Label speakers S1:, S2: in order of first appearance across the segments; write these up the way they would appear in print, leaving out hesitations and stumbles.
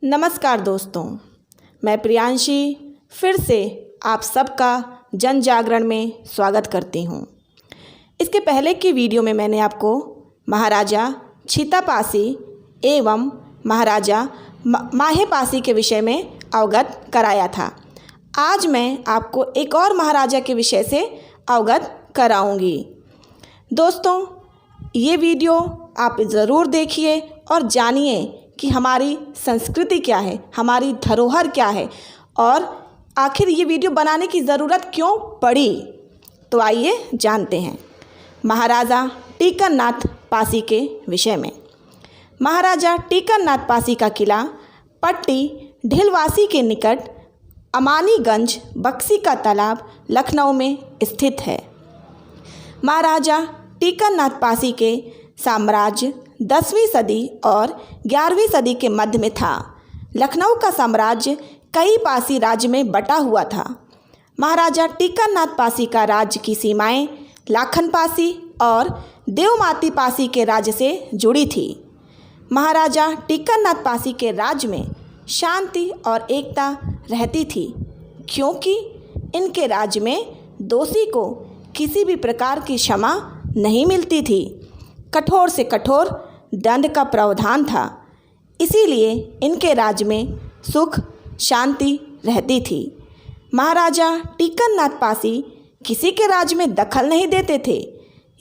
S1: नमस्कार दोस्तों, मैं प्रियांशी फिर से आप सबका जन जागरण में स्वागत करती हूँ। इसके पहले की वीडियो में मैंने आपको महाराजा छीतापासी एवं महाराजा माहेपासी के विषय में अवगत कराया था। आज मैं आपको एक और महाराजा के विषय से अवगत कराऊंगी। दोस्तों, ये वीडियो आप ज़रूर देखिए और जानिए कि हमारी संस्कृति क्या है, हमारी धरोहर क्या है और आखिर ये वीडियो बनाने की ज़रूरत क्यों पड़ी। तो आइए जानते हैं महाराजा टीकरनाथ पासी के विषय में। महाराजा टीकरनाथ पासी का किला पट्टी ढिलवासी के निकट अमानीगंज बक्सी का तालाब लखनऊ में स्थित है। महाराजा टीकरनाथ पासी के साम्राज्य 10वीं सदी और 11वीं सदी के मध्य में था। लखनऊ का साम्राज्य कई पासी राज्य में बटा हुआ था। महाराजा टीकरनाथ पासी का राज्य की सीमाएं लाखन पासी और देवमाती पासी के राज्य से जुड़ी थी। महाराजा टीकरनाथ पासी के राज्य में शांति और एकता रहती थी, क्योंकि इनके राज्य में दोषी को किसी भी प्रकार की क्षमा नहीं मिलती थी। कठोर से कठोर दंड का प्रावधान था, इसीलिए इनके राज्य में सुख शांति रहती थी। महाराजा टीकरनाथ पासी किसी के राज्य में दखल नहीं देते थे,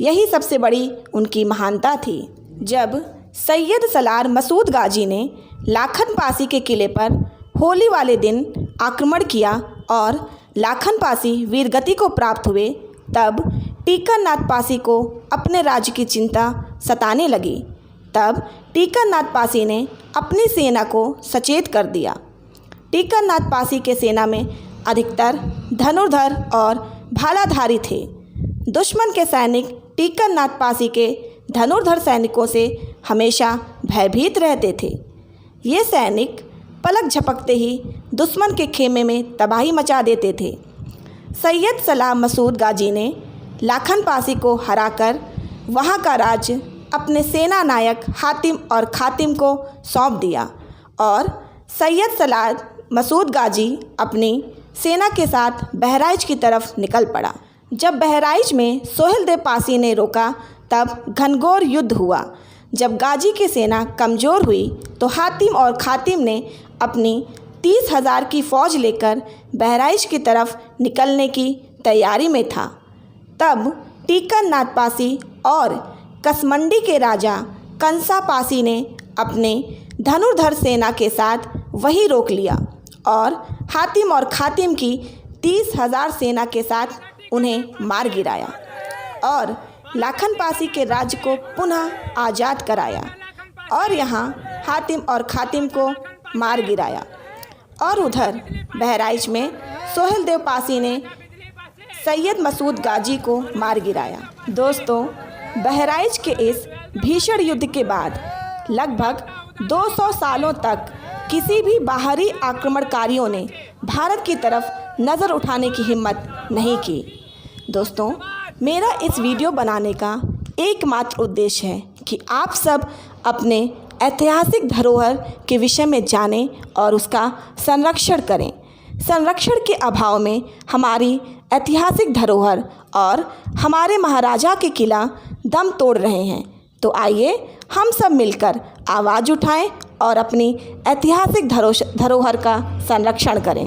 S1: यही सबसे बड़ी उनकी महानता थी। जब सैयद सलार मसूद गाजी ने लाखन पासी के किले पर होली वाले दिन आक्रमण किया और लाखन पासी वीरगति को प्राप्त हुए, तब टीकरनाथ पासी को अपने राज्य की चिंता सताने लगी। तब टीकरनाथ पासी ने अपनी सेना को सचेत कर दिया। टीकरनाथ पासी के सेना में अधिकतर धनुर्धर और भालाधारी थे। दुश्मन के सैनिक टीकरनाथ पासी के धनुर्धर सैनिकों से हमेशा भयभीत रहते थे। ये सैनिक पलक झपकते ही दुश्मन के खेमे में तबाही मचा देते थे। सैयद सलार मसूद गाजी ने लाखन पासी को हराकर वहाँ का राज्य अपने सेना नायक हातिम और खातिम को सौंप दिया और सैयद सलार मसूद गाजी अपनी सेना के साथ बहराइच की तरफ निकल पड़ा। जब बहराइच में सोहेलदेव पासी ने रोका, तब घनघोर युद्ध हुआ। जब गाजी की सेना कमज़ोर हुई तो हातिम और खातिम ने अपनी 30,000 की फ़ौज लेकर बहराइच की तरफ निकलने की तैयारी में था। तब टीकरनाथ पासी और कसमंडी के राजा कंसा पासी ने अपने धनुर्धर सेना के साथ वही रोक लिया और हातिम और खातिम की 30,000 सेना के साथ उन्हें मार गिराया और लाखन पासी के राज्य को पुनः आज़ाद कराया और यहाँ हातिम और खातिम को मार गिराया। और उधर बहराइच में सोहेलदेव पासी ने सैयद मसूद गाजी को मार गिराया। दोस्तों, बहराइच के इस भीषण युद्ध के बाद लगभग 200 सालों तक किसी भी बाहरी आक्रमणकारियों ने भारत की तरफ नज़र उठाने की हिम्मत नहीं की। दोस्तों, मेरा इस वीडियो बनाने का एकमात्र उद्देश्य है कि आप सब अपने ऐतिहासिक धरोहर के विषय में जानें और उसका संरक्षण करें। संरक्षण के अभाव में हमारी ऐतिहासिक धरोहर और हमारे महाराजा के किला दम तोड़ रहे हैं। तो आइए हम सब मिलकर आवाज़ उठाएं और अपनी ऐतिहासिक धरोहर का संरक्षण करें।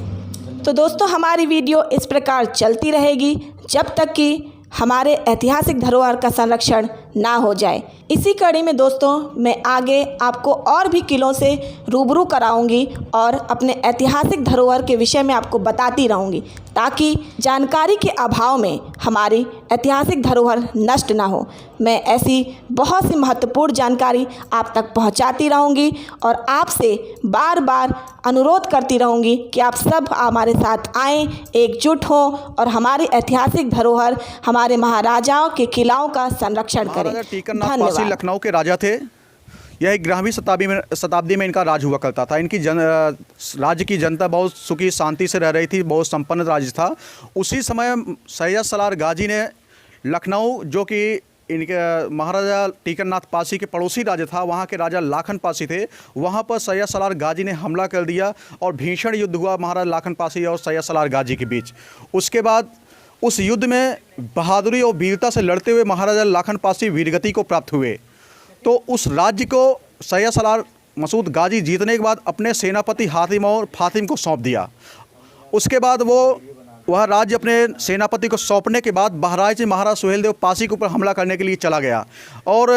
S1: तो दोस्तों, हमारी वीडियो इस प्रकार चलती रहेगी जब तक कि हमारे ऐतिहासिक धरोहर का संरक्षण ना हो जाए। इसी कड़ी में दोस्तों, मैं आगे आपको और भी किलों से रूबरू कराऊंगी और अपने ऐतिहासिक धरोहर के विषय में आपको बताती रहूंगी, ताकि जानकारी के अभाव में हमारी ऐतिहासिक धरोहर नष्ट ना हो। मैं ऐसी बहुत सी महत्वपूर्ण जानकारी आप तक पहुंचाती रहूंगी और आपसे बार बार अनुरोध करती रहूंगी कि आप सब हमारे साथ आएँ, एकजुट हों और हमारी ऐतिहासिक धरोहर, हमारे महाराजाओं के किलाओं का संरक्षण करें।
S2: टीकरनाथ पासी लखनऊ के राजा थे। यह 11वीं शताब्दी में इनका राज हुआ करता था। इनकी राज्य की जनता बहुत सुखी शांति से रह रही थी, बहुत संपन्न राज्य था। उसी समय सैयद सलार गाजी ने लखनऊ, जो कि इनके महाराजा टीकरनाथ पासी के पड़ोसी राज्य था, वहाँ के राजा लाखन पासी थे। वहाँ पर सैयद सलार गाजी ने हमला कर दिया और भीषण युद्ध हुआ महाराजा लाखन पासी और सैयद सलार गाजी के बीच। उसके बाद उस युद्ध में बहादुरी और वीरता से लड़ते हुए महाराजा लाखन पासी वीरगति को प्राप्त हुए। तो उस राज्य को सैयद सलार मसूद गाजी जीतने के बाद अपने सेनापति हातिम और फातिम को सौंप दिया। उसके बाद वह राज्य अपने सेनापति को सौंपने के बाद बहराइच से महाराज सुहेल देव पासी के ऊपर हमला करने के लिए चला गया और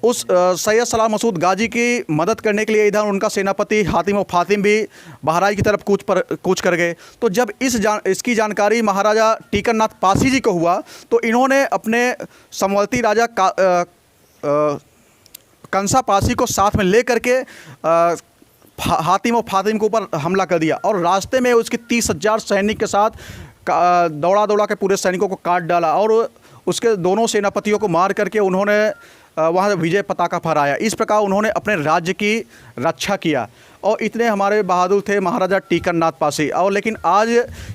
S2: उस सैयद सलार मसूद गाजी की मदद करने के लिए इधर उनका सेनापति हातिम और फातिम भी बहराइच की तरफ कूच कर गए। तो जब इसकी जानकारी महाराजा टीकरनाथ पासी जी को हुआ तो इन्होंने अपने समवर्ती राजा कंसा पासी को साथ में ले करके हातिम और फातिम के ऊपर हमला कर दिया और रास्ते में उसके 30,000 सैनिक के साथ दौड़ा के पूरे सैनिकों को काट डाला और उसके दोनों सेनापतियों को मार करके उन्होंने वहाँ विजय पताका फहराया। इस प्रकार उन्होंने अपने राज्य की रक्षा किया और इतने हमारे बहादुर थे महाराजा टीकरनाथ पासी। और लेकिन आज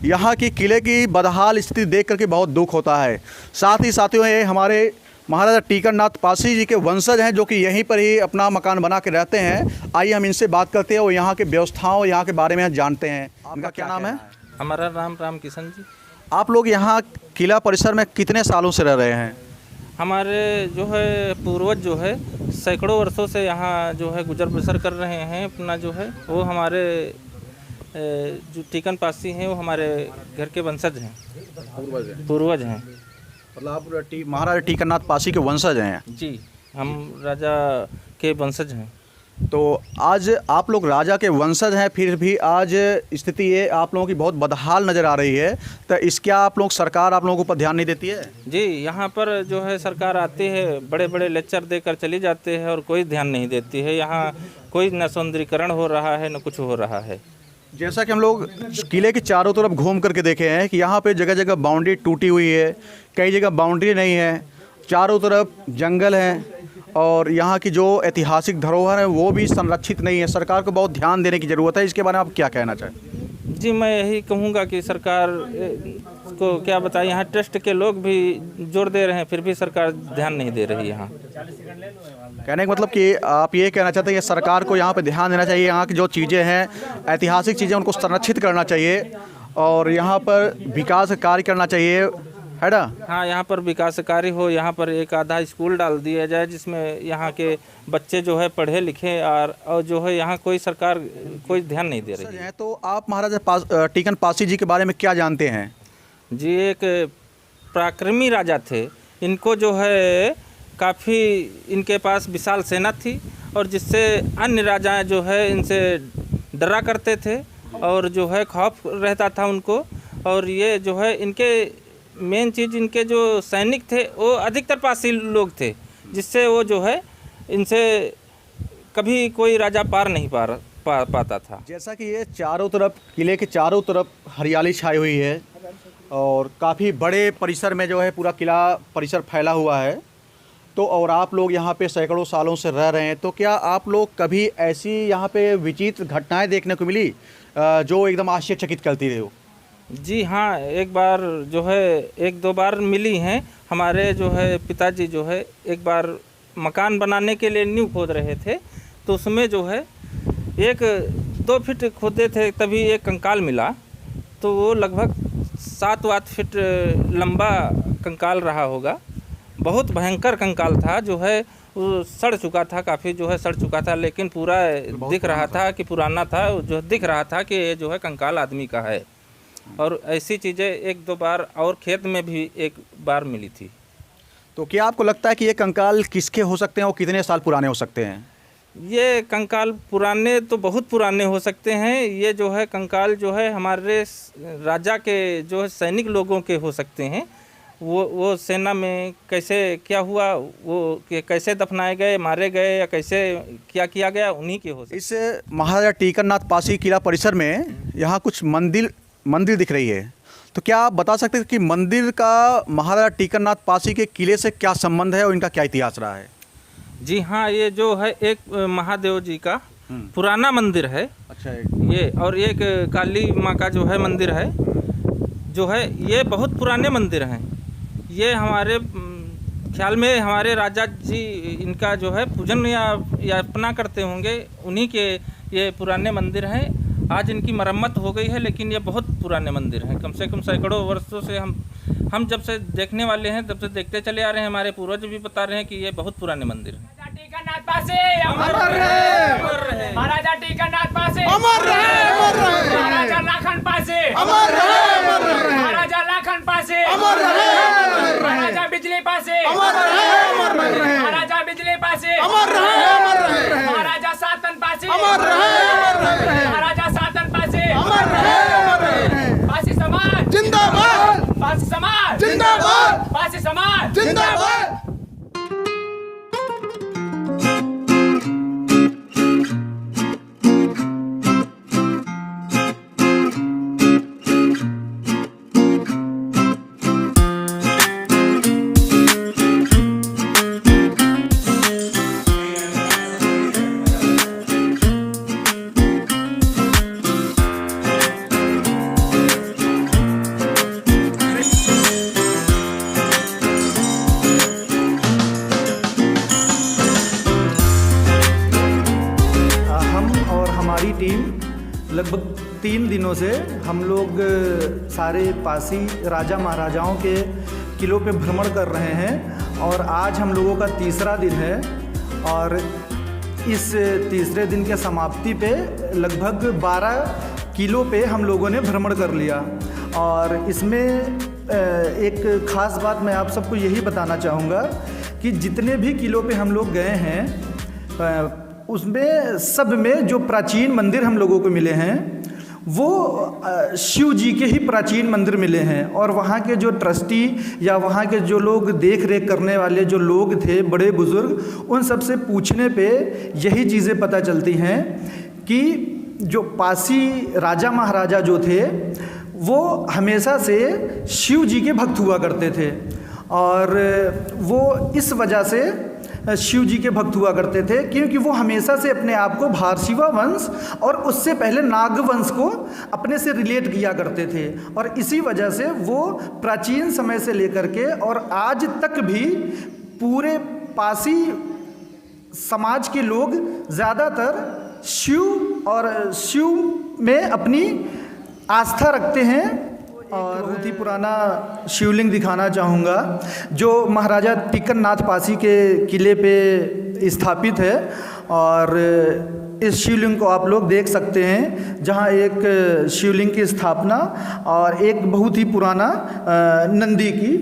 S2: यहाँ की किले की बदहाल स्थिति देख करके बहुत दुख होता है। साथ ही साथियों ये हमारे महाराजा टीकरनाथ पासी जी के वंशज हैं जो कि यहीं पर ही अपना मकान बना के रहते हैं। आइए हम इनसे बात करते हैं और यहाँ के व्यवस्थाओं यहाँ के बारे में जानते हैं। आपका क्या नाम है?
S3: हमारा नाम राम किशन जी।
S2: आप लोग यहाँ किला परिसर में कितने सालों से रह रहे हैं?
S3: हमारे जो है पूर्वज जो है सैकड़ों वर्षों से यहाँ जो है गुजर बसर कर रहे हैं अपना जो है वो हमारे जो टीकन पासी हैं वो हमारे घर के वंशज हैं, पूर्वज हैं।
S2: मतलब आप महाराजा टीकरनाथ पासी के वंशज हैं?
S3: जी, हम राजा के वंशज हैं।
S2: तो आज आप लोग राजा के वंशज हैं, फिर भी आज स्थिति ये आप लोगों की बहुत बदहाल नज़र आ रही है। तो इसका आप लोग सरकार आप लोगों के ऊपर ध्यान नहीं देती है?
S3: जी, यहाँ पर जो है सरकार आती है, बड़े बड़े लेक्चर देकर चली जाते हैं और कोई ध्यान नहीं देती है। यहाँ कोई न सौंदर्यीकरण हो रहा है न कुछ हो रहा है।
S2: जैसा कि हम लोग किले के चारों तरफ घूम करके देखे हैं कि यहाँ पे जगह जगह बाउंड्री टूटी हुई है, कई जगह बाउंड्री नहीं है, चारों तरफ जंगल है और यहाँ की जो ऐतिहासिक धरोहर है वो भी संरक्षित नहीं है। सरकार को बहुत ध्यान देने की ज़रूरत है। इसके बारे में आप क्या कहना चाहें?
S3: जी, मैं यही कहूँगा कि सरकार को क्या बताएं, यहाँ ट्रस्ट के लोग भी जोर दे रहे हैं फिर भी सरकार ध्यान नहीं दे रही। यहाँ
S2: कहने का मतलब कि आप ये कहना चाहते हैं कि सरकार को यहाँ पे ध्यान देना चाहिए, यहाँ की जो चीज़ें हैं ऐतिहासिक चीज़ें उनको संरक्षित करना चाहिए और यहाँ पर विकास कार्य करना चाहिए, है ना?
S3: हाँ, यहाँ पर विकास कार्य हो, यहाँ पर एक आधा स्कूल डाल दिया जाए जिसमें यहाँ के बच्चे जो है पढ़े लिखे और जो है यहाँ कोई सरकार कोई ध्यान नहीं दे रही है।
S2: तो आप महाराजा टीकन पासी जी के बारे में क्या जानते हैं?
S3: जी, एक पराक्रमी राजा थे। इनको जो है काफ़ी इनके पास विशाल सेना थी और जिससे अन्य राजा जो है इनसे डरा करते थे और जो है खौफ रहता था उनको। और ये जो है इनके मेन चीज़ इनके जो सैनिक थे वो अधिकतर पासी लोग थे जिससे वो जो है इनसे कभी कोई राजा पार नहीं पाता था।
S2: जैसा कि ये चारों तरफ किले के चारों तरफ हरियाली छाई हुई है और काफ़ी बड़े परिसर में जो है पूरा किला परिसर फैला हुआ है। तो और आप लोग यहाँ पे सैकड़ों सालों से रह रहे हैं, तो क्या आप लोग कभी ऐसी यहाँ पे विचित्र घटनाएं देखने को मिली जो एकदम आश्चर्यचकित करती रही हो?
S3: जी हाँ, एक बार जो है एक दो बार मिली हैं। हमारे जो है पिताजी जो है एक बार मकान बनाने के लिए नींव खोद रहे थे तो उसमें जो है 1-2 फीट खोदे थे तभी एक कंकाल मिला। तो वो लगभग 7-8 फीट लंबा कंकाल रहा होगा। बहुत भयंकर कंकाल था जो है वो सड़ चुका था, काफ़ी जो है सड़ चुका था, लेकिन पूरा दिख रहा था कि पुराना था, जो दिख रहा था कि ये जो है कंकाल आदमी का है। और ऐसी चीज़ें 1-2 बार और खेत में भी एक बार मिली थी।
S2: तो क्या आपको लगता है कि ये कंकाल किसके हो सकते हैं और कितने साल पुराने हो सकते हैं?
S3: ये कंकाल पुराने तो बहुत पुराने हो सकते हैं। ये जो है कंकाल जो है हमारे राजा के जो है सैनिक लोगों के हो सकते हैं। वो सेना में कैसे क्या हुआ, वो कैसे दफनाए गए, मारे गए या कैसे क्या किया गया, उन्हीं के हो सकते।
S2: इस महाराजा टीकरनाथ पासी किला परिसर में यहाँ कुछ मंदिर दिख रही है, तो क्या आप बता सकते हैं कि मंदिर का महाराजा टीकरनाथ पासी के किले से क्या संबंध है और इनका क्या इतिहास रहा है?
S3: जी हाँ, ये जो है एक महादेव जी का पुराना मंदिर है।
S2: अच्छा।
S3: ये और एक काली माँ का जो है मंदिर है, जो है ये बहुत पुराने मंदिर हैं। ये हमारे ख्याल में हमारे राजा जी इनका जो है पूजन या अपना करते होंगे, उन्हीं के ये पुराने मंदिर हैं। आज इनकी मरम्मत हो गई है, लेकिन ये बहुत पुराने मंदिर हैं। कम से कम सैकड़ों वर्षों से हम जब से देखने वाले हैं तब से देखते चले आ रहे हैं। हमारे पूर्वज भी बता रहे हैं कि ये बहुत पुराने मंदिर हैं।
S4: टीकरनाथ पासे अमर रहे, महाराजा टीकरनाथ पासे अमर रहे, महाराजा लाखन पासे अमर रहे, महाराजा लाखन पासे अमर रहे, महाराजा बिजली पासे अमर रहे, महाराजा बिजली पासे अमर रहे, महाराजा सातन पासे अमर रहे, महाराजा सातन पासे अमर रहे। पासी समाज जिंदाबाद, पासी समाज जिंदाबाद, पासी समाज जिंदाबाद।
S5: हमारी टीम लगभग 3 दिनों से हम लोग सारे पासी राजा महाराजाओं के किलों पे भ्रमण कर रहे हैं और आज हम लोगों का तीसरा दिन है। और इस तीसरे दिन के समाप्ति पे लगभग 12 किलो पे हम लोगों ने भ्रमण कर लिया। और इसमें एक ख़ास बात मैं आप सबको यही बताना चाहूँगा कि जितने भी किलो पे हम लोग गए हैं उसमें सब में जो प्राचीन मंदिर हम लोगों को मिले हैं वो शिव जी के ही प्राचीन मंदिर मिले हैं। और वहाँ के जो ट्रस्टी या वहाँ के जो लोग देख रेख करने वाले जो लोग थे, बड़े बुज़ुर्ग, उन सब से पूछने पे यही चीज़ें पता चलती हैं कि जो पासी राजा महाराजा जो थे वो हमेशा से शिव जी के भक्त हुआ करते थे। और वो इस वजह से शिव जी के भक्त हुआ करते थे क्योंकि वो हमेशा से अपने आप को भारशिवा वंश और उससे पहले नाग वंश को अपने से रिलेट किया करते थे। और इसी वजह से वो प्राचीन समय से लेकर के और आज तक भी पूरे पासी समाज के लोग ज़्यादातर शिव और शिव में अपनी आस्था रखते हैं। और बहुत ही पुराना शिवलिंग दिखाना चाहूँगा जो महाराजा टीकरनाथ पासी के किले पे स्थापित है। और इस शिवलिंग को आप लोग देख सकते हैं जहाँ एक शिवलिंग की स्थापना और एक बहुत ही पुराना नंदी की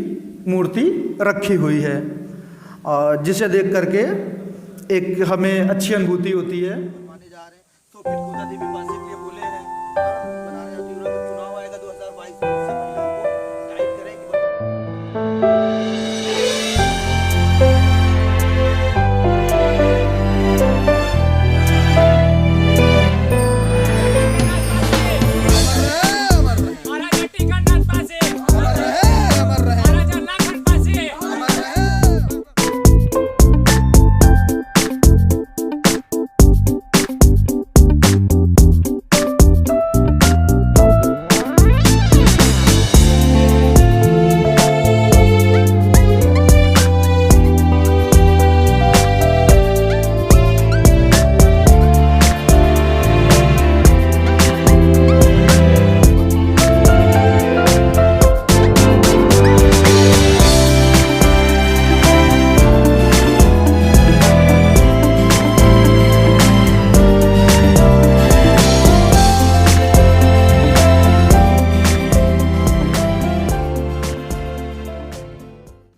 S5: मूर्ति रखी हुई है, और जिसे देख करके एक हमें अच्छी अनुभूति होती है। माने जा रहे हैं तो